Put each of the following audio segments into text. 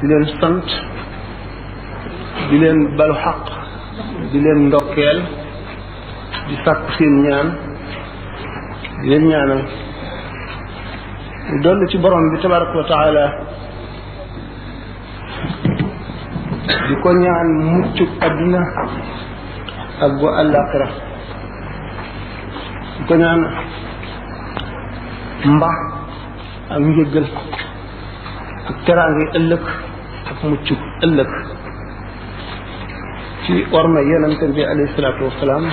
di leen sant di leen balu xaq di leen ndokkeel di sàkku seen ñaan di leen ñaanal dollu ci borom bi tabaraka wa taala di ko ñaan muccuk adduna ak bu àllaaxira di ko ñaan mbax ak njëggal ak teraangi ëllëg ak muccuk ëllëg ci orma yonente bi alayhi salaatu wasalaam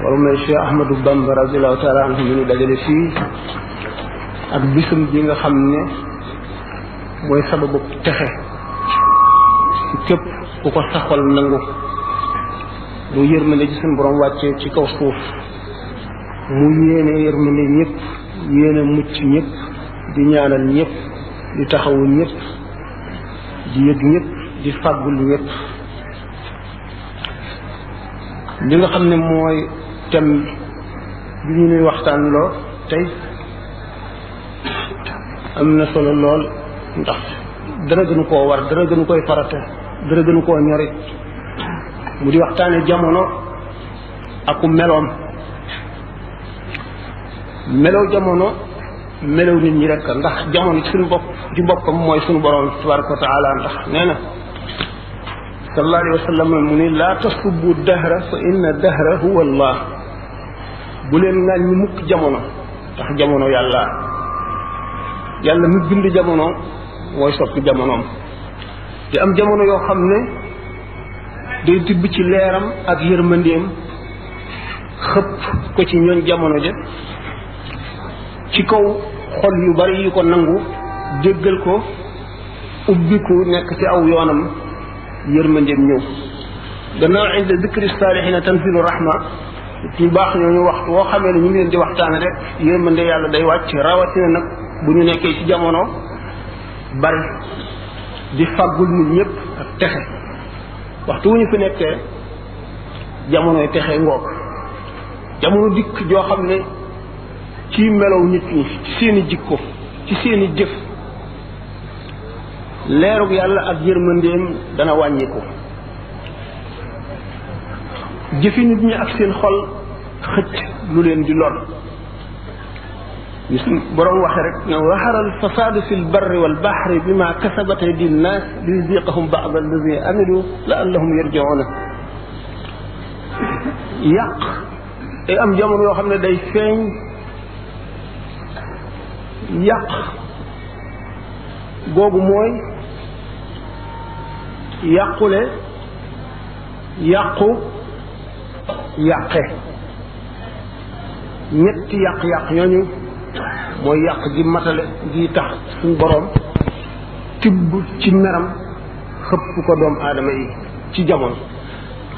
orma Cheikh Ahmadou Bamba radiallahu taala anhu mi ñu dajale fii ak bisum bi nga xam ne mooy sababu texe ci képp ku ko saxal nangu lu yërmande ci suñu borom wàccee ci kaw suuf mu yéene yërmande ñëpp yéene mucc ñëpp di ñaanal ñëpp di taxawu ñëpp di yëg ñëpp di fàggul ñëpp li nga xam ne mooy thème bi ñu nuy waxtaan loo tey am na solo lool ndax dara gënu koo war dara gënu koy farata dara gënu koo ñorit mu di waxtaane jamono aku meloom melow jamono melow nit ñi rek ndax jamono ci suñu bopp ci boppam mooy suñu borom tabaraka wa taala ndax nee na sallallahu alayhi wa sallam mu ni laa tasubbu dahra fa inna dahra huwa allah bu leen naan ñu mukk jamono ndax jamono yàlla mi bind jamono mooy soppi jamonoom te am jamono yoo xam ne day tibb ci leeram ak yërmandeem xëpp ko ci ñooñ jamono ja ci kaw xol yu bari yu ko nangu déggal ko ubbiku nekk ci aw yoonam yërmandeem ñëw gannaaw inda zikri saalihiina tanzilu rahma ñu baax ñooñu waxtu woo xamee ne ñu ngi leen di waxtaane rek yërmande yàlla day wàcc rawatina nag bu ñu nekkee ci jamono bari di fàggul nit ñëpp ak texe waxtu wu ñu fi nekkee jamonoy texe ngoog jamono dikk joo xam ne ci melow nit ñi ci seeni jikko ci seeni jëf leerug yàlla ak yërmandeem dana wàññiku jëfi nit ñi ak seen xol xëcc lu leen di lor ñu borom waxe rek ne zahara al fasadu fi l barri wal bahri bima kasabat aydi nnas liyuziqahum ba'd allazi amilu la'allahum yarji'una yàq day am jamono yoo xam ne day feeñ yàq googu mooy yàqule yàqu yàqe ñetti yàq-yàq ñooñu mooy yàq gi matale gi tax suñ boroom tibb ci meram xëpp ko doomu aadama yi ci jamono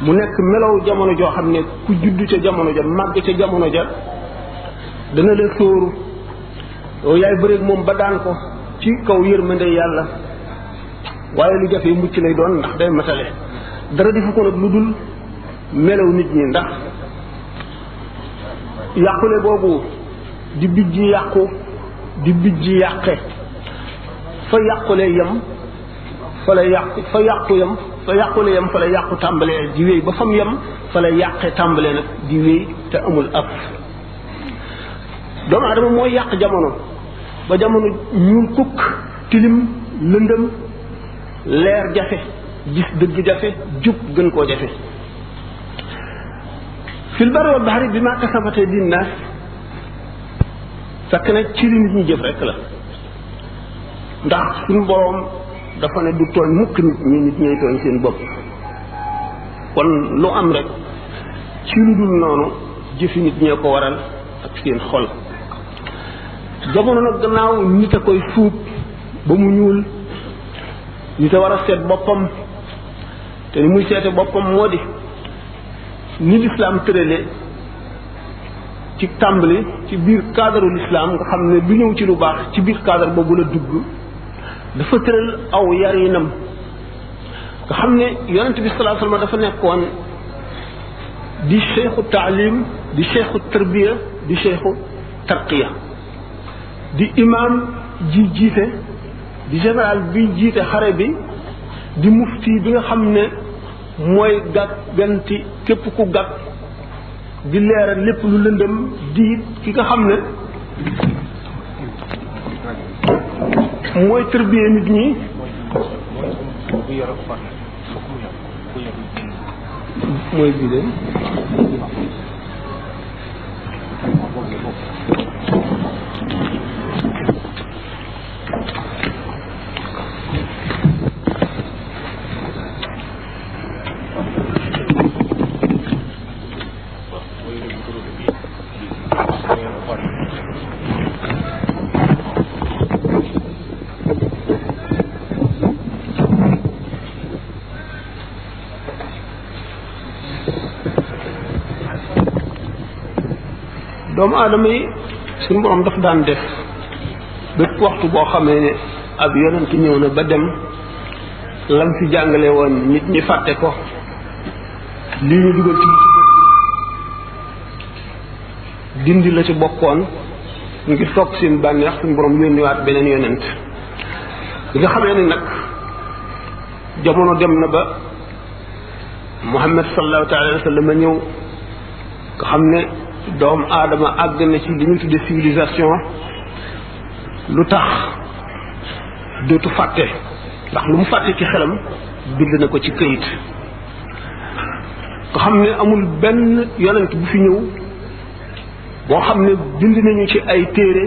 mu nekk melow jamono joo xam ne ku juddu ca jamono ja màgg ca jamono ja dana la sóoru yow yaay bëreeg moom ba daan ko ci kaw yërmande yàlla waaye lu jafe mucc lay doon ndax day matale dara defu ko nag lu dul melaw nit ñi ndax yàqule boobu di bijji yàqu di bijji yàqe fa yàqule yem fa la yàqu fa yàqu yem fa yàqule yem fa la yàqu tàmbalee di wéy ba fam yem fa la yàqe tàmbalee nag di wéy te amul ab doomu adama mooy yàq jamono ba jamono ñuul kukk tilim lëndëm leer jafe gis dëgg jafe jub gën koo jafe fil barri wal bahri bi ma kasabate di naas fekk na ci li nit ñi jëf rek la ndax suñu boroom dafa ne du tooñ mukk nit ñi nit ñooy tooñ seen bopp kon lu am rek ci lu dul noonu jëfi nit ñee ko waral ak seen xol jamono nag gannaaw nit a koy fuub ba mu ñuul nit a war a seet boppam te ni muy seete boppam moo di ni lislaam tërale ci tàmbali ci biir cadre lislaam nga xam ne du ñëw ci lu baax ci biir cadre boobu la dugg dafa tëral aw yarinam nga xam ne yonent bi sallallahu alayhi wasallam dafa nekkoon di cheikhu taalim di cheikhu tarbiya di cheikhu tarqiya di imam ji jiite di général bi jiite xare bi di mufti bi nga xam ne mooy gàgganti képp ku gàgg di leeral lépp lu lëndëm di ki nga xam ne mooy tërbiye nit ñi mooy bii de doomu aadama yi suñu borom daf daan def bépp waxtu boo xamee ne ab yonent ñëw na ba dem lam fi jàngale woon nit ñi fàtte ko lii ñu dugal ci dindi la ci bokkoon ngir topp seen bànneex suñu borom yónniwaat beneen yonent bi nga xamee ne nag jamono dem na ba Muhammad sallallahu taala wa sallam ñëw nga xam ne doomu aadama àgg na ci li ñu tudde civilisation lu tax dootu fàtte ndax lu mu fàtte ci xelam bind na ko ci këyit nga xam ne amul benn yonent bu fi ñëw boo xam ne bind nañu ci ay téere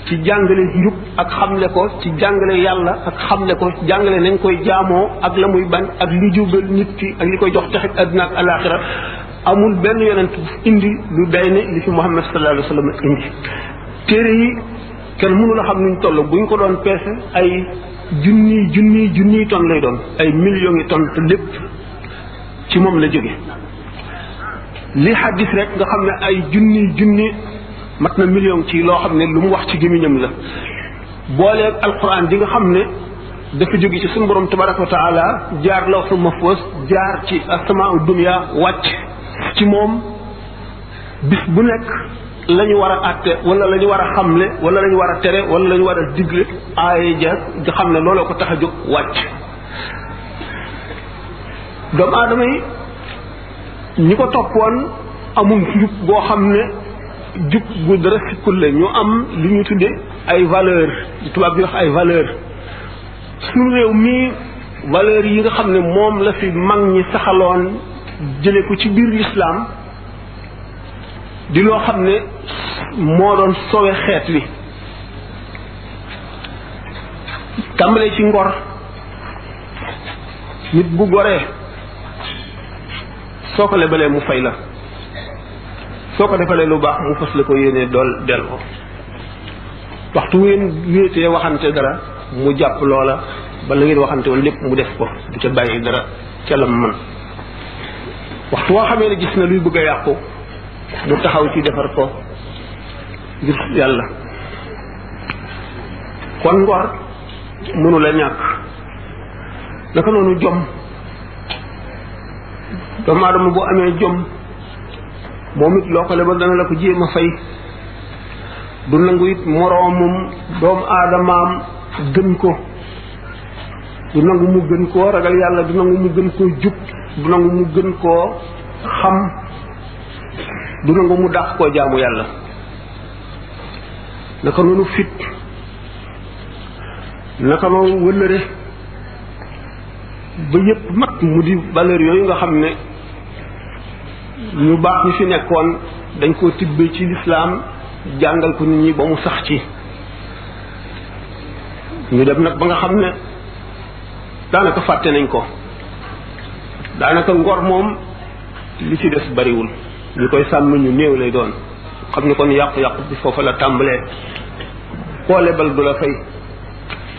ci jàngale njub ak xamle ko ci jàngale yàlla ak xamle ko jàngale nañ koy jaamoo ak la muy bañ ak li jubal nit ki ak li koy jox texit àdduna ak alaxira amul benn yonent bu indi lu day ne li fi Muhammad sallallahu alayhi wa sallam indi téere yi kenn mënu la xam nuñ toll buñ ko doon peese ay junniy tonnes lay doon ay millions yi tonnes te lépp ci moom la jóge li xaddis rek nga xam ne ay junni mat na million ci loo xam ne lu mu wax ci gémmiñam la booleeg alquran di nga xam ne dafa jóge ci suñu borom tabaraka wa taala jaar lawhul mahfuz jaar ci asamaau dunya wàcc ci moom bis bu nekk la ñu war a àtte wala la ñu war a xamle wala la ñu war a tere wala la ñu war a digle aaya ja nga xam ne looloo ko tax a jóg wàcc doomu aadama yi ñi ko toppoon amul njub boo xam ne jub gu dara sikkul la ñu am li ñu tudde ay valeur li tubaab bi wax ay valeur suñu réew mii valeur yi nga xam ne moom la fi mag ñi saxaloon jële ko ci biir lislaam di loo xam ne moo doon sowe xeet wi tàmbalee ci ngor nit bu goree soo ko lebalee mu fay la soo ko defalee lu baax mu fas la ko yéenee dool del ko waxtu ngeen wéetee waxante dara mu jàpp loola ba la ngeen waxante woon lépp mu def ko du ca bàyyi dara ca la man waxtu woo xamee ne gis na luy bëgg a yàqu mu taxaw ci defar ko ngir yàlla kon ngor mënu la ñàkk naka noonu jom doomu aadama bu amee jom moom it loo ko lebal dana la ko jéem a fay du nangu it moroomum doomu aadamaam gën ko du nangu mu gën koo ragal yàlla du nangu mu gën koo jub du nangu mu gën koo xam du nangu mu dàq koo jaamu yàlla naka noonu fit naka noonu wëllëre ba yépp mat mu di valeur yooyu nga xam ne ñu baax ñu fi nekkoon dañ koo tibbee ci lislaam jàngal ko nit ñi ba mu sax ci ñu dem nag ba nga xam ne daanaka fàtte nañ ko daanaka ngor moom li ci des bariwul ñu koy sàmm ñu néew lay doon xam ne kon yàqu-yàqu bi foofa la tàmbalee koo lebal du la fay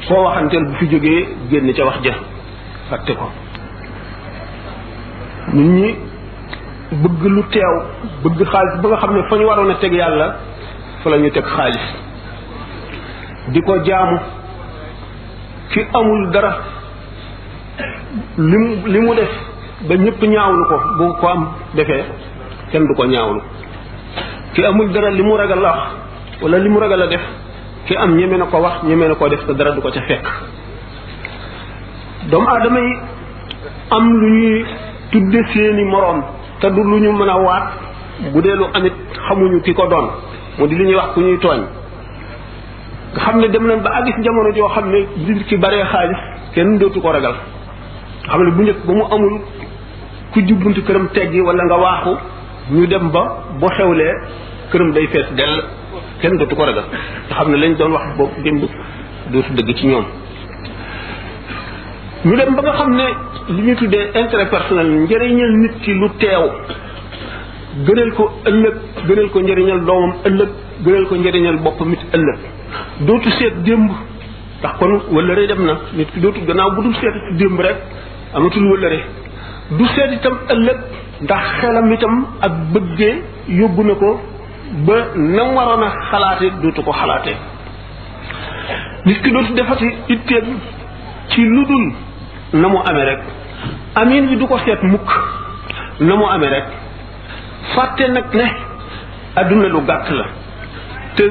koo waxanteel bu fi jógee génn ca wax ja fàtte ko nit ñi bëgg lu teew bëgg xaalis ba nga xam ne fa ñu waroon a teg yàlla fa la ñu teg xaalis di ko jaamu ki amul dara li mu def ba ñëpp ñaawlu ko bu ko am defee kenn du ko ñaawlu ki amul dara li mu ragal la wax wala li mu ragal a def ki am ñeme na ko wax ñeme na koo def te dara du ko ca fekk doomu aadama yi am lu ñuy tudde seeni moroom te du lu ñu mën a waat bu dee lu amit xamuñu ki ko doon mu di li ñuy wax ku ñuy tooñ nga xam ne dem nañ ba àgg ci jamono joo xam ne nit ki baree xaalis kenn dootu ko ragal xam ne bu njëkk ba mu amul ku jubbuntu këram teggi wala nga waaxu ñu dem ba boo xewlee këram day fees dell kenn dootu ko ragal nga xam ne lañ doon wax boobu démb dootu dëgg ci ñoom ñu dem ba nga xam ne li ñu tuddee intérêt personnel njëriñal nit ki lu teew gënal ko ëllëg gënal ko njëriñal doomam ëllëg gënal ko njëriñal boppam it ëllëg dootu seet démb ndax kon wëllëre dem na nit ki dootu gannaaw bu dul seet démb rek amatul wëllëre du seet itam ëllëg ndax xelam itam ak bëggee yóbbu na ko ba nam waroon a xalaate dootu ko xalaatee nit ki dootu defati itteem ci lu dul na mu amee rek amin bi du ko seet mukk na mu amee rek fàtte nag ne adduna lu gàtt la te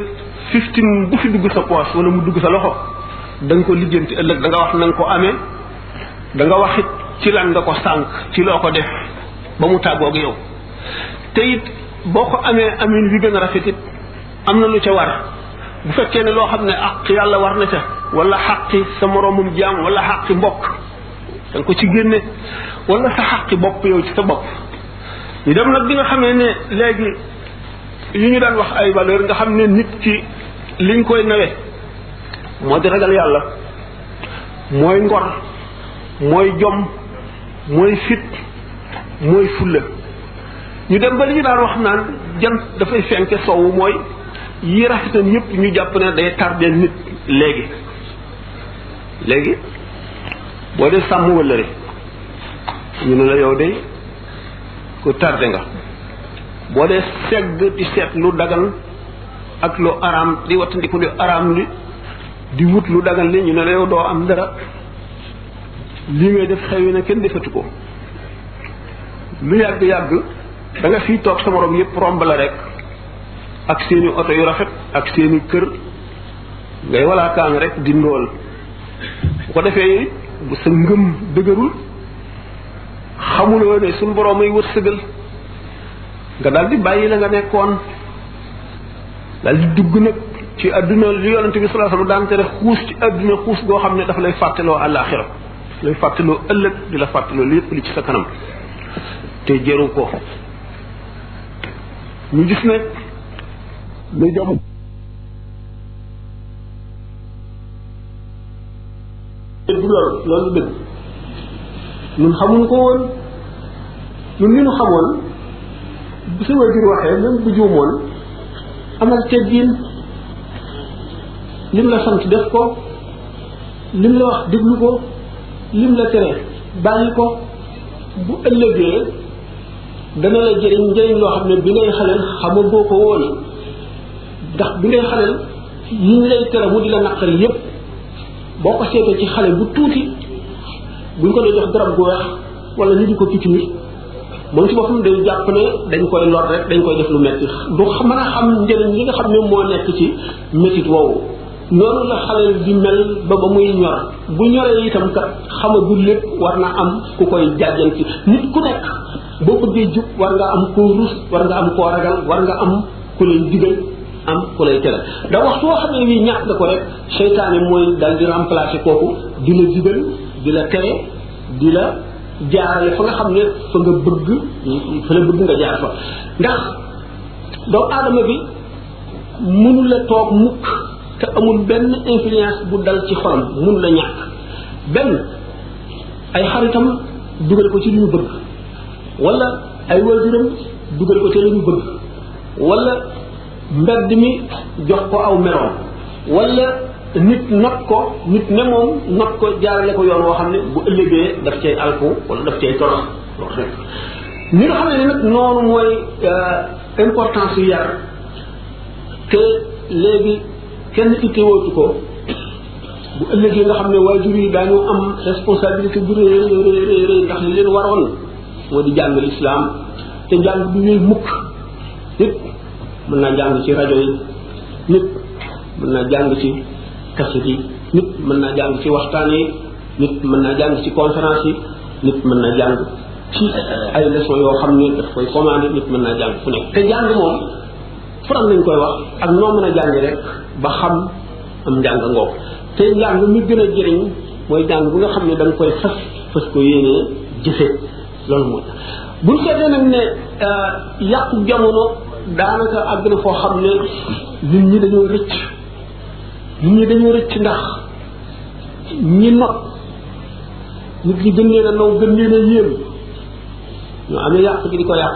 15 bu fi dugg sa poche wala mu dugg sa loxo da nga ko lijjanti ëllëg da nga wax na nga ko amee da nga wax it ci lan nga ko sànq ci loo ko def ba mu tàggoog yow te it boo ko amee amin bi gën a rafet it am na lu ca war bu fekkee ne loo xam ne àq yàlla war na ca wala xaqi sa moroomum jaam wala xaqi mbokk da nga ko ci génne wala sa xaqi bopp yow ci sa bopp ñu dem nag bi nga xamee ne léegi yu ñu daan wax ay valeur nga xam ne nit ki liñ koy nawe moo di ragal yàlla mooy ngor mooy jom mooy fit mooy fulla ñu dem ba li ñu daan wax naan jant dafay fenke sowwu mooy yi rafetan yëpp ñu jàpp ne day tardé nit léegi boo dee sàmm wëllëre ñu ne la yow de ku tardé nga boo dee segg di seet lu dagan ak lu araam di wattandiku lu araam li di wut lu dagan li ñu ne la yow doo am dara lii ngay def xew yi na kenn defatu ko lu yàgg-yàgg da nga fii toog sa morom yëpp romb la rek ak seeni oto yu rafet ak seeni kër ngay walaakaan rek di ndóol bu ko defee bu sa ngëm dëgërul xamuloo ne suñ borom ay wërsëgal nga daal di bàyyi la nga nekkoon daal di dugg nag ci àdduna li yonente bi sallallahu alayhi wasallam daan tere xuus ci àdduna xuus goo xam ne dafa lay fàttaloo àllaaxira lay fàttaloo ëllëg di la fàttaloo lépp li ci sa kanam te jëru ko ñu gis ne lu jom loolu dëgg ñun xamuñu ko woon ñun li ñu xamoon bu sa wajur waxee même bu juumoon amal teggin lim la sant def ko lim la wax déglu ko lim la tere bàyyi ko bu ëllëgee dana la jëriñ njëriñ loo xam ne bi ngay xaleel xama boo ko woon ndax bi ngay xaleel yi ñu lay tere mu di la naqari yépp boo ko seetee ci xale bu tuuti buñ ko dee jox garab gu weex wala ñu di ko picc mi moom ci boppam day jàpp ne dañ koy lor rek dañ koy def lu metti du mën a xam njëriñ li nga xam ne moo nekk ci métit woowu noonu la xale di mel ba muy ñor bu ñoree itam kat xamagul lépp war na am ku koy jàjjanti nit ku nekk boo bëggee jub war nga am koo rus war nga am koo ragal war nga am ku lay digal am ku lay tere da wax soo xam ne wi ñàkk nga ko rek seytaane mooy dal di remplacer kooku di la digal di la tere di la jaarale fa nga xam ne fa nga bëgg fa la bëgg nga jaar fa ndax doomu aadama bi mënu la toog mukk te amul benn influence bu dal ci xolam mënu la ñàkk benn ay xaritam dugal ko ci li ñu bëgg wala ay waajuram dugal ko ci li ñu bëgg wala mbedd mi jox ko aw meloom wala nit not ko nit ne moom not ko jaarale ko yoon woo xam ne bu ëllëgee daf cay alku wala daf cay torox loolu rek ñi nga xam ne nag noonu mooy importance yu yar te léegi kenn ittewootu ko bu ëllëgee nga xam ne waajur yi daañu am responsabilité bu rëy rëy ndax li leen waroon moo di jàng lislaam te jàng du ñuy mukk nit mën naa jàng ci rajo yi nit mën naa jàng ci kaset yi nit mën naa jàng ci waxtaan yi nit mën naa jàng ci conférence yi nit mën na jàng ci ay leçons yoo xam ne daf koy commandé nit mën naa jàng fu nekk te jàng moom faral nañ koy wax ak noo mën a jàngi rek ba xam am njàng ngoog te njàng mi gën a jëriñ mooy jàng bu nga xam ne da nga koy fas ko yéenee jëfe loolu mooy buñ seetee nag ne yàqu jamono daanaka àgg na foo xam ne nit ñi dañoo rëcc ndax ñi not nit ñi gën leen a naw gën leen a yéem ñoo amee yàq gi di ko yàq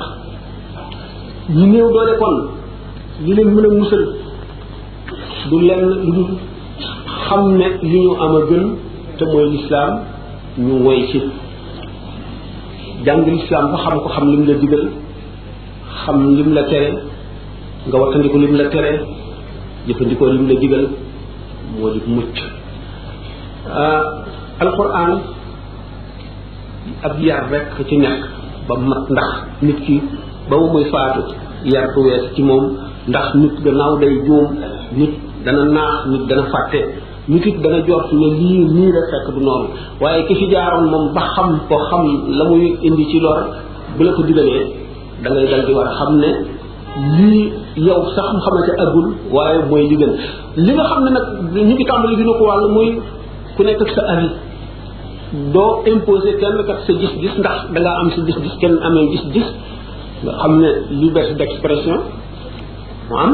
ñi néew doole kon li leen mën a musal du lenn lu dul xam ne li ñu am a gën te mooy lislaam ñu woy ci jàng lislaam ba xam ko xam lim la digal xam lim la tere nga wattandiku lim la tere jëfandikoo lim la digal moo di mucc alquran ab yar rek ci nekk ba mat ndax nit ki ba mu muy faatu yar du wees ci moom ndax nit gannaaw day juum nit dana naax nit dana fàtte nit it dana jort ne lii nii la fekk du noonu waaye ki fi jaaroon moom ba xam ko xam la muy indi ci lor bu la ko digalee da ngay dal di war a xam ne lii yow sax mu xamante agul waaye mooy li gën li nga xam ne nag ñu ngi tàmbali dina ko wàll muy ku nekk ak sa avis doo imposer kenn kat sa gis-gis ndax da ngaa am sa gis-gis kenn amee gis-gis nga xam ne liberté d'expression mu am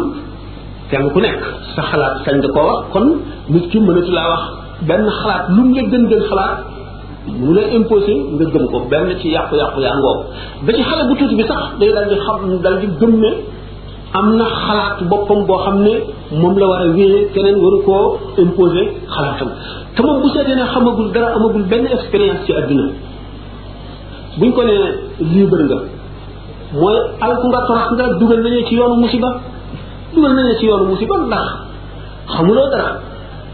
kenn ku nekk sa xalaat sañ nga koo wax kon nit ki mënatu laa wax benn xalaat lu mu la gën xalaat mu lay imposé nga gëm ko benn ci yàqu-yàqu yaa ngoob ba ci xale bu tuuti bi sax day daal di xam dal di gëm ne am na xalaat boppam boo xam ne moom la war a wéyee keneen waru koo imposé xalaatam te moom bu seetee ne xamagul dara amagul benn expérience ci àdduna buñ ko nee libre nga mooy alku nga torax nga dugal nañu ci yoonu musiba ndax xamuloo dara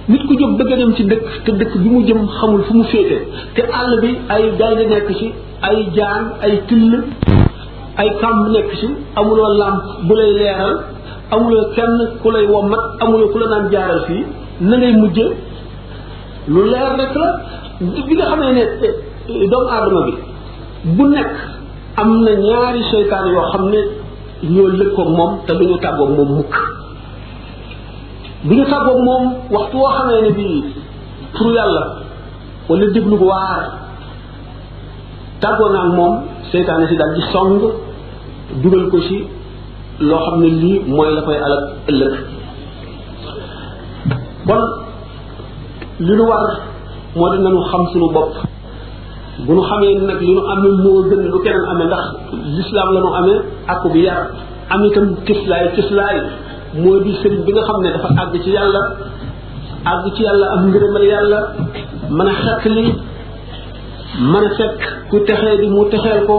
nit ku jóg bëgg a dem ci dëkk te dëkk bi mu jëm xamul fu mu féete te àll bi ay gaynde nekk ci ay jaan ay till ay kàmb nekk ci amuloo làmp bu lay leeral amuloo kenn ku lay wommat amuloo ku la naan jaaral fii na ngay mujje lu leer rek la bi nga xamee ne doomu aadama bi bu nekk am na ñaari seytaan yoo xam ne ñoo lëkkoog moom te duñu tàggoog moom mukk duñu tàggoog moom waxtu woo xamee ne bii pour yàlla wala déglu bu waar tàggoo naa ak moom seytaane si daal di song dugal ko ci loo xam ne lii mooy la koy alal ëllëg bon li nu war moo di nañu xam suñu bopp bu nu xamee nag li nu amee moo gën lu keneen amee ndax l'islam la nu amee ak bi yar am itam kislaay moo di sëriñ bi nga xam ne dafa àgg ci yàlla am ngërëmal yàlla mën a xekk li mën a fekk ku texee di mu texeel ko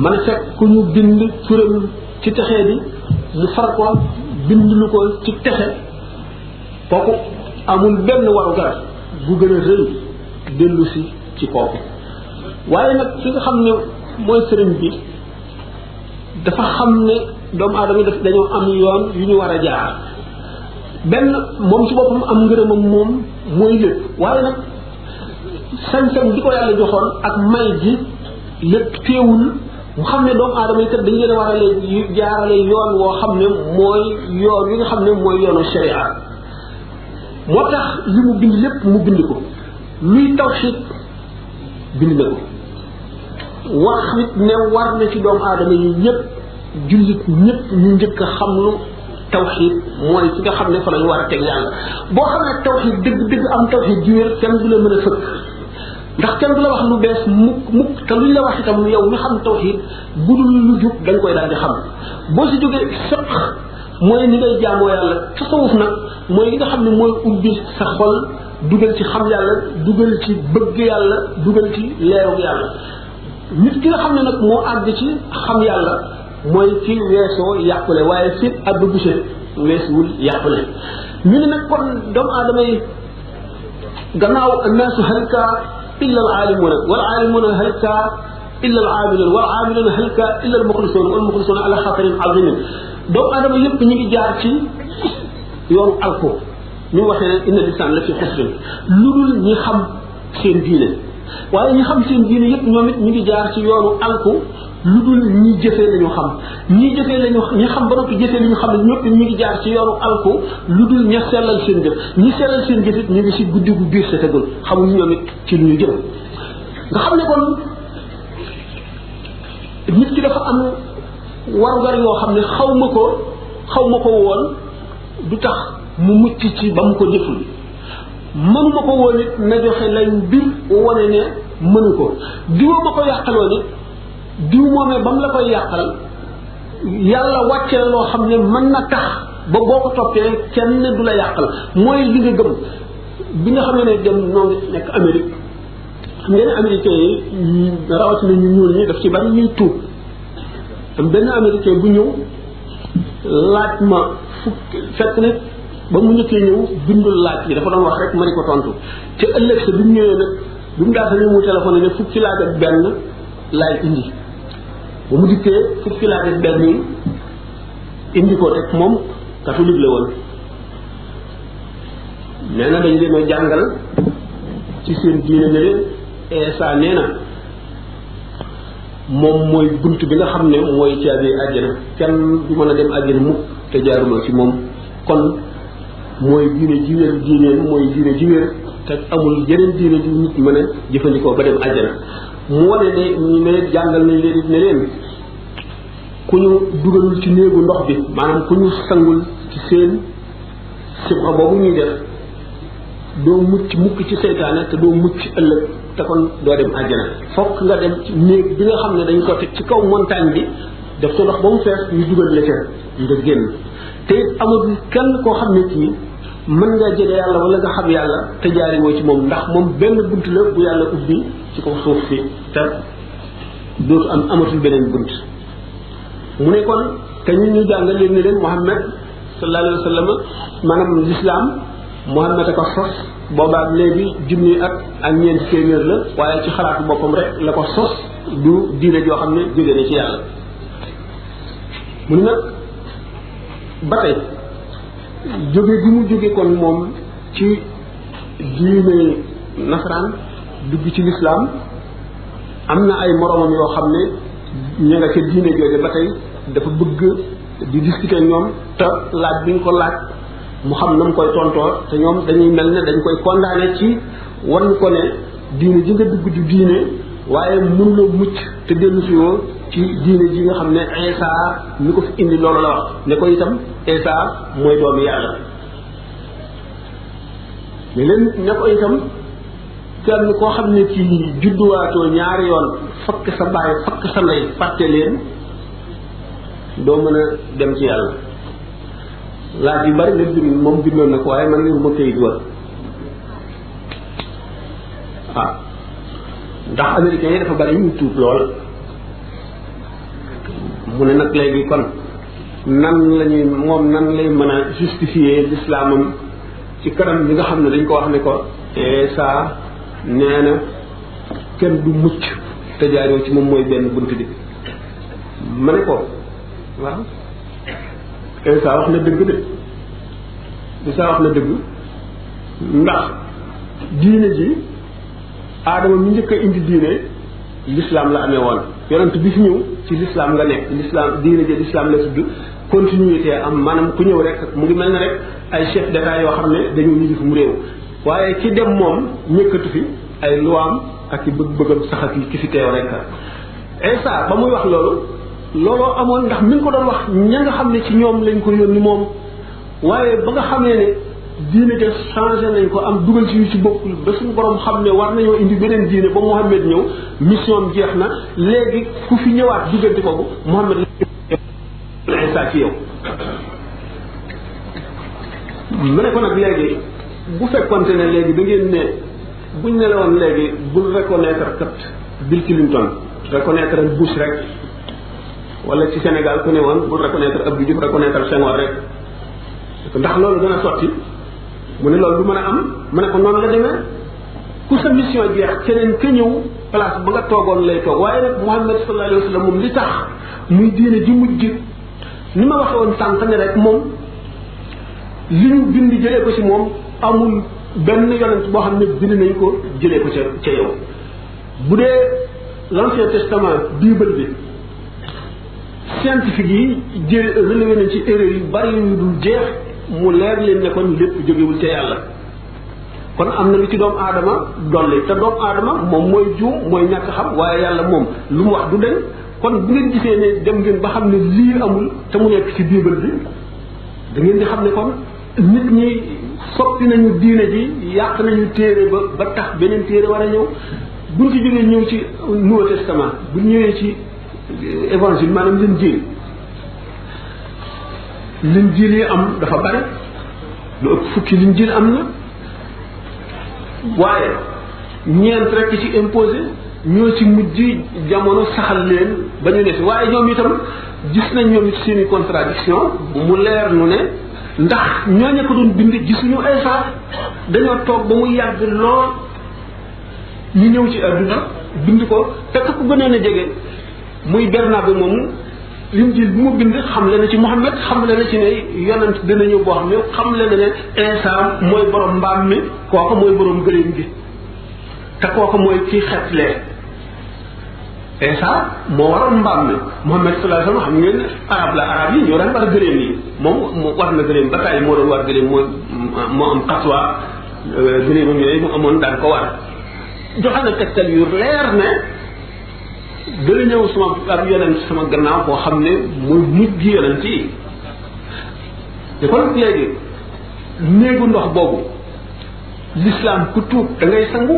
mën a fekk ku ñu bind turam ci texee di mu far ko bind lu ko ci texe kooku amul benn waru gar bu gën a rëy dellu si ci kooku waaye nag ki nga xam ne mooy sëriñ bi dafa xam ne doomu aadama daf dañoo am yoon yu ñu war a jaar benn moom ci boppam am ngërëmam moom mooy lépp waaye nag sañ-sañ di ko yàlla joxoon ak may ji lépp teewul mu xam ne doomu aadama yi kat dañu leen a war a jaarale yoon woo xam ne mooy yoon yi nga xam ne mooy yoonu sharia moo tax li mu bind lépp mu bind ko luy tawxiid bind na ko wax nit ne war na ci doomu aadama yi ñëpp jullit ñëpp ñu njëkk a xam lu tawxiid mooy ci nga xam ne fa lañu war a teg yàlla boo xam ne tawxiid dëgg am tawxiid ju wér kenn du la mën a fëkk ndax kenn du la wax lu bees mukk te luñ la wax itam yow mi xam tawxiid budul lu jub dañ koy daal di xam boo si jógee fiqh mooy ni ngay jaamoo yàlla tasawuf nag mooy li nga xam ne mooy ubbi sa xol dugal ci xam yàlla dugal ci bëgg yàlla dugal ci leeru yàlla nit ki nga xam ne nag moo àgg ci xam yàlla mooy ci weesoo yàqule waaye fi àgg buse weesuwul yàqule ñu ne nag kon doomu aadama yi gannaaw annaasu halka illa al aalimuuna wal aalimuuna halka illa al aamiluun wal aamiluuna halka illa al muxlisuun wal muxlisuuna ala xatarin azimin doomu aadama yëpp ñu ngi jaar ci yoonu alko ñu waxee ne inna lisaan la fi xusrin lu dul ñi xam seen diine waaye ñi xam seen diine yëpp ñoom it ñu ngi jaar ci yoonu alku lu dul ñi jëfee la ñu xam ñi jëfee la ñu ñi xam ba noppi jëfee li ñu xam ne ñëpp ñu ngi jaar ci yoonu alku lu dul ña sellal seen jëf ñi sellal seen jëf it ñu ngi si guddi gu biir sa tegul xamuñ ñoom it ci lu ñu jëm nga xam ne kon nit ki dafa am warugar yoo xam ne xaw ma ko woon du tax mu mucc ci ba mu ko jëful mënuma ko woon it na joxe lay mbir wane ne mënu ko diwa ma ko yàqaloon it diw moomee ba mu la koy yàqal yàlla wàcce la loo xam ne mën na tax ba boo ko toppee kenn du la yàqal mooy li nga gëm bi nga xam ne dem noo ngi nekk Amérique xam ngeen ne américain yi rawatina ñu ñuul ñi daf ci bari ñuy tuub am benn américain bu ñëw laaj ma fekk ne ba mu njëkkee ñëw bindul laaj yi dafa doon wax rek ma di ko tontu te ëllëg sa bi mu ñëwee nag bi mu daata ñëw mu téléphoné ne fukki laaj ak benn laay indi ba mu dikkee fukki laaj ak benn yi indi ko rek moom catholique la woon nee na dañ leen a jàngal ci seen diine ne leen Eesa nee na moom mooy bunt bi nga xam ne mooy caabi àjjana kenn du mën a dem àjjana mukk te jaaruloo ci moom kon mooy diine ji wér diineen mooy diine ji wér te amul yeneen diine ji nit mën a jëfandikoo ba dem àjjana mu wane ne ñu ne jàngal nañ leen it ne leen ku ñu dugalul ci néegu ndox bi maanaam ku ñu sangul ci seen sibxa boobu ñuy def doo mucc mukk ci seytaane te doo mucc ëllëg te kon doo dem àjjana fokk nga dem ci néeg bi nga xam ne dañ ko teg ci kaw montagne bi def ko ndox ba mu fees ñu dugal la ca nga génn te it amul kenn koo xam ne kii mën nga jege yàlla wala nga xam yàlla te jaari woo ci moom ndax moom benn bunt la bu yàlla ubbi ci kaw suuf si te dootu amatul beneen bunt mu ne kon te ñun ñu jàngal leen ne leen Muhammad sallallahu alayhi wa sallam maanaam l'islam Muhammad a ko sos boobaak léegi junni ak ñeenti téeméer la waaye ci xalaatu boppam rek la ko sos du diine joo xam ne jóge na ci yàlla mu ne nag ba tey jóge gi mu jóge kon moom ci diine nasaraan dugg ci lislaam am na ay moromam yoo xam ne ña nga ca diine jooje ba tey dafa bëgg di discuter ñoom te laaj bi nga ko laaj mu xam na mu koy tontoo te ñoom dañuy mel ne dañ koy condamné ci wan ko ne diine ji nga dugg du diine waaye mënuloo mucc te dellu si woo ci diine ji nga xam ne Isa mi ko fi indi loolu la wax ne ko itam Isa mooy doomu yàlla mais leen ne ko itam kenn koo xam ne ci judduwaatoo ñaari yoon fakk sa baay fakk sa ndey fàtte leen doo mën a dem ci yàlla laaj yu bari la bind moom bindoon na ko waaye man li ma këyit war waaw ndax américains yi dafa bari ñu tuub lool mu ne nag léegi kon nan lañuy moom nan lay mën a justifier l'islamam ci kanam bi nga xam ne dañ ko wax ne ko saa nee na kenn du mucc te jaaroo ci moom mooy benn bunt bi ma ne ko waaw Isa wax na dëgg de Isa wax na dëgg ndax diine ji aadama mi njëkk a indi diine l'islam la amee woon yonent bi fi ñëw ci l'islam nga nekk l'islam diine ji l'islam la tudd continuité am maanaam ku ñëw rek mu ngi mel ne rek ay chef d'état yoo xam ne dañu yilif mu réew waaye ki dem moom ñëkkatu fi ay luwaam ak i bëgg-bëggam sax ak ki fi teew rek Isa ba muy wax looloo amoon ndax mi ngi ko doon wax ña nga xam ne ci ñoom lañ ko yónni moom waaye ba nga xamee ne diine te changé nañ ko am dugal ci yu ci bokkul ba suñu borom xam ne war nañoo indi beneen diine ba Muhammad ñëw mission jeex na léegi ku fi ñëwaat diggante boobu Muhammad la Isa ci yow mu ne ko nag léegi bu fekkonte ne léegi da ngeen ne buñ ne la woon léegi bul reconnaître kat Bill Clinton reconnaître Bush rek wala ci Sénégal ku ne woon bul reconnaître Abdou Diouf reconnaître Senghor rek ndax loolu dana sotti mu ne loolu du mën a am mu ne ko noonu la demee ku sa mission jeex keneen ka ñëw place ba nga toogoon lay toog waaye nag Muhammad sallallahu alayhi wa sallam moom li tax muy diine ji mujj ni ma waxe woon sànq ne rek moom li ñu bind jëlee ko ci moom amul benn yonent boo xam ne bind nañ ko jëlee ko ca yow. bu dee l'Ancien Testament Bible bi scientifique yi relevé nañ ci erreur yu bari yu dul jeex mu leer leen ne kon lépp jógewul ca yàlla. kon am na lu ci doomu aadama dolli te doomu aadama moom mooy juum mooy ñàkk xam waaye yàlla moom lu mu wax du deñ kon bu ngeen gisee ne dem ngeen ba xam ne lii amul te mu nekk ci Bible bi da ngeen di xam ne kon nit ñi soppi nañu diine ji yàq nañu téere ba tax beneen téere war a ñëw buñ ci jógee ñëw ci Nouveau Testament buñ ñëwee ci évangile maanaam Linjiil yi am dafa bari lu ëpp fukki Linjiil am na waaye ñeent rek ci imposé ñoo ci mujj jamono saxal leen ba ñu ne fi waaye ñoom itam gis nañ ñoom it seeni contradiction mu leer nu ne ndax ñooñu ko doon bind gisuñu Isa dañoo toog ba mu yàgg lool ñu ñëw ci àdduna bind ko te ku gënoon a jege muy Bernabe moomu Linjiil bi mu bind xamle na ci Muhammad xamle na ci ne yonent dina ñëw boo xam ne xamle na ne Isa mooy borom mbaam mi kooku mooy borom gëléem gi te kooku mooy kii xetlee Isa moo waroon mbaam mi Muhammad sallallahu alayhi wasallam xam ngeen arab yi ñoo daan war gëléem yi moom war na gëléem ba tàyyi moo doon war gëléem moo am xaswa gëléemam yooyu mu amoon daan ko war joxe na tegtal yu leer ne dana ñëw sama ab yonent sama gannaaw koo xam ne mooy mujj yonent yi te kon léegi néegu ndox boobu l'islam ku tuub da ngay sangu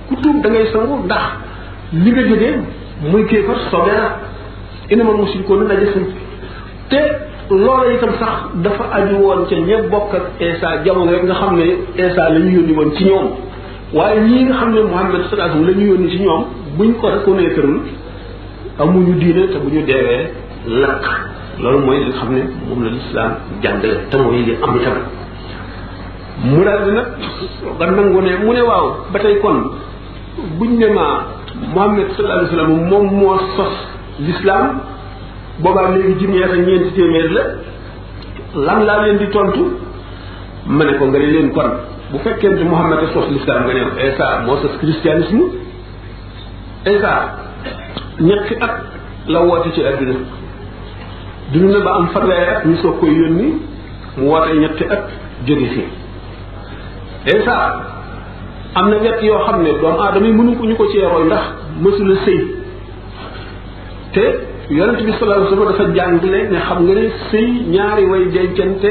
ku tuub da ngay sangu ndax li nga jógee muy kéefar sobe na innamal mushrikuuna najasun te loola itam sax dafa aju woon ca ñëpp bokk ak Isa jamono rek nga xam ne Isa la ñu yónni woon ci ñoom waaye ñii nga xam ne Muhammad sallallahu alayhi wasallam la ñu yónni ci ñoom buñ ko reconnaîtreul amuñu diine te bu ñu deewee lakk loolu mooy li nga xam ne moom la lislaam jàngale te mooy li am itam mu daal di nag ba nangu ne mu ne waaw ba tey kon buñ ne ma Muhammad sallallahu alayhi wasallam moom moo sos l'islam boobaa léegi junni ak ñeenti téeméer la lan laa leen di tontu ma ne ko nga ne leen kon bu fekkente Muhammad a sos l'islam nga ne Isa moo sos christianisme Isa ñetti at la woote ci àdduna duñu ne ba am fanweeri at ñu soog koy yónni mu woote ñetti at jóge fi Isa am na wet yoo xam ne doomu aadama yi mënu ko ñu ko cee roy ndax mësula sëy te yonent bi sallallahu alayhi wasallam dafa jàngale ne xam nga ne sëy ñaari way dencante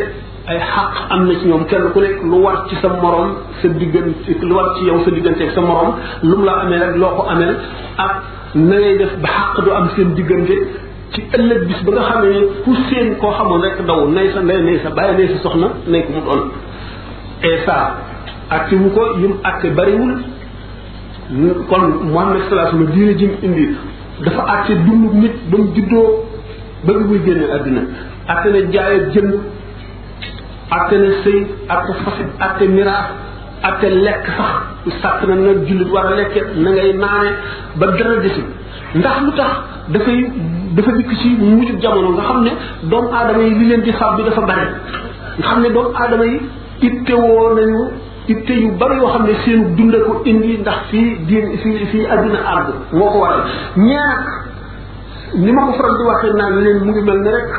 ay xaq am na ci ñoom kenn ku nekk lu war ci sa morom sa diggante lu war ci yow sa diggante ak sa morom lu mu la amee rek loo ko amee ak na ngay def ba xaq du am seen diggante ci ëllëg bis ba nga xam ne ku seen koo xamoon rek daw nay sa ndey nay sa bàyyi nay sa soxna nay ko mu doon Isa acte wu ko yim acte bariwul kon Muhammad sallallahu alayhi wasallam diine jim indi dafa acte dundu nit ba mu juddoo ba bi muy génne àdduna acte na jaay ak jënd acte na sëy acte fase acte miraas acte lekk sax sàkk na nga jullit war a lekke na ngay naane ba dara desul ndax lu tax dafa dikk ci mujjub jamono nga xam ne doomu aadama yi li leen di fab bi dafa bari nga xam ne doomu aadama yi ittewoo nañu itte yu bari yoo xam ne seen dund ko indi ndax fii àdduna àgg moo ko waral ñaar ni ma ko faral di waxee naan leen mu ngi mel ne rek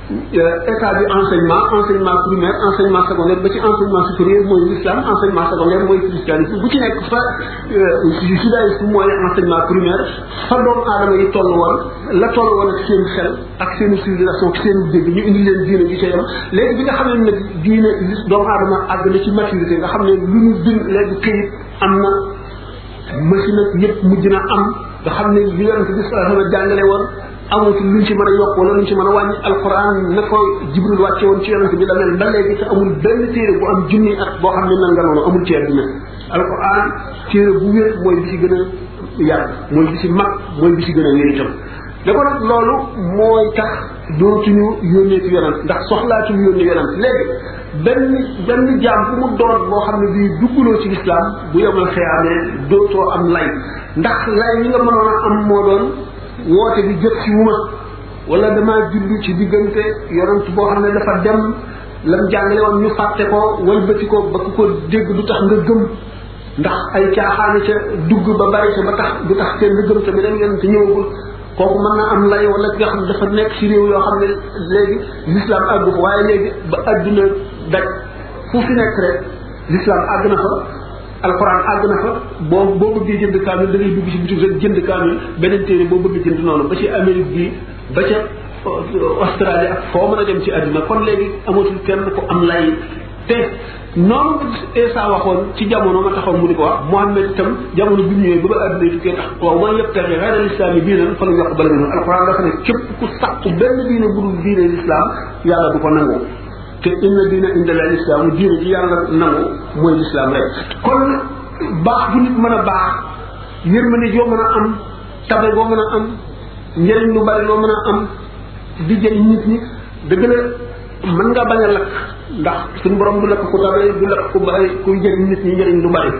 état bi enseignement primaire enseignement secondaire ba ci enseignement supérieur mooy l'islam enseignement secondaire mooy christianisme bu ci nekk fa judaïsme mooy enseignement primaire fa doomu aadama yi toll woon la toll woon ak seen xel ak seen civilisation ak seen dégg ñu indi leen diine ji ca yam léegi bi nga xam ne nag diine doomu aadama àgg na ci maturité nga xam ne lu ñu bind léegi këyit am na machine ak yëpp mujj na am nga xam ne li yonent bi sallallahu alayhi wa sallam jàngale woon amatul luñ ci mën a yokk wala luñ ci mën a wàññi alquran na ko Jibril wàcce woon ci yonent bi da mel ba léegi te amul benn téere bu am junni at boo xam ne mel nga noonu amul ci àdduna alquran téere bu wér mooy bi ci gën a yàgg mooy bi ci mag mooy bi ci gën a wér itam da ko nag loolu mooy tax dootuñu yónnee ci yonent ndax soxlaatuñu yónnee yonent léegi benn jaam bu mu doon boo xam ne bii dugguloo ci lislaam bu yemal xëyaamee dootoo am lay ndax lay ñi nga mënoon a am moo doon woote bi jot ci wuma wala damaa julli ci diggante yonent boo xam ne dafa dem lam jàngale woon ñu fàtte ko walbati ko ba ko dégg du tax nga gëm ndax ay caaxaane ca dugg ba bari ca ba tax du tax kenn nga gëm te beneen yoon te ñëwagul kooku mën na am lay wala ki nga xam ne dafa nekk ci réew yoo xam ne léegi l'islam àggu fa waaye léegi ba adduna daj fu fi nekk rek l'islam àgg na fa alquran àgg na fa boo bëggee jënd kaamil da ngay dugg ci bitik rek jënd kaamil beneen téere boo bëgg jënd noonu ba ci Amérique bi ba ca Australie ak foo mën a dem ci àdduna kon léegi amatul kenn ko am lay te noonu Isa waxoon ci jamono ma taxaw mu di ko wax Muhammad itam jamono bi mu ñëwee ba ba àdduna tukkee tax waaw man yëpp taxee xëy na l'islam yi diinan fa la yokk bala noonu alquran dafa ne képp ku sàkku benn diine bu dul diine l'islam yàlla du ko nangu te inna diina inda la l'islam diine ji yàlla nangu mooy l'islam rek kon baax bu nit mën a baax yërmande joo mën a am tabe boo mën a am njëriñ lu bari loo mën a am di jëriñ nit ñi dëgg la mën nga bañ a lakk ndax suñu borom du lakk ku tabe du lakk ku bari kuy jëriñ nit ñi njëriñ lu bari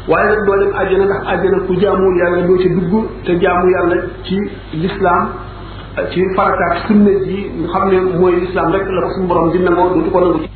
waaye nag doo dem àjjana ndax àjjana ku jaamul yàlla doo ci dugg te jaamu yàlla ci l'islam ci farataak sunna ji nga xam ne mooy l'islam rek la ko suñu borom di nangoo dootu ko nangu ci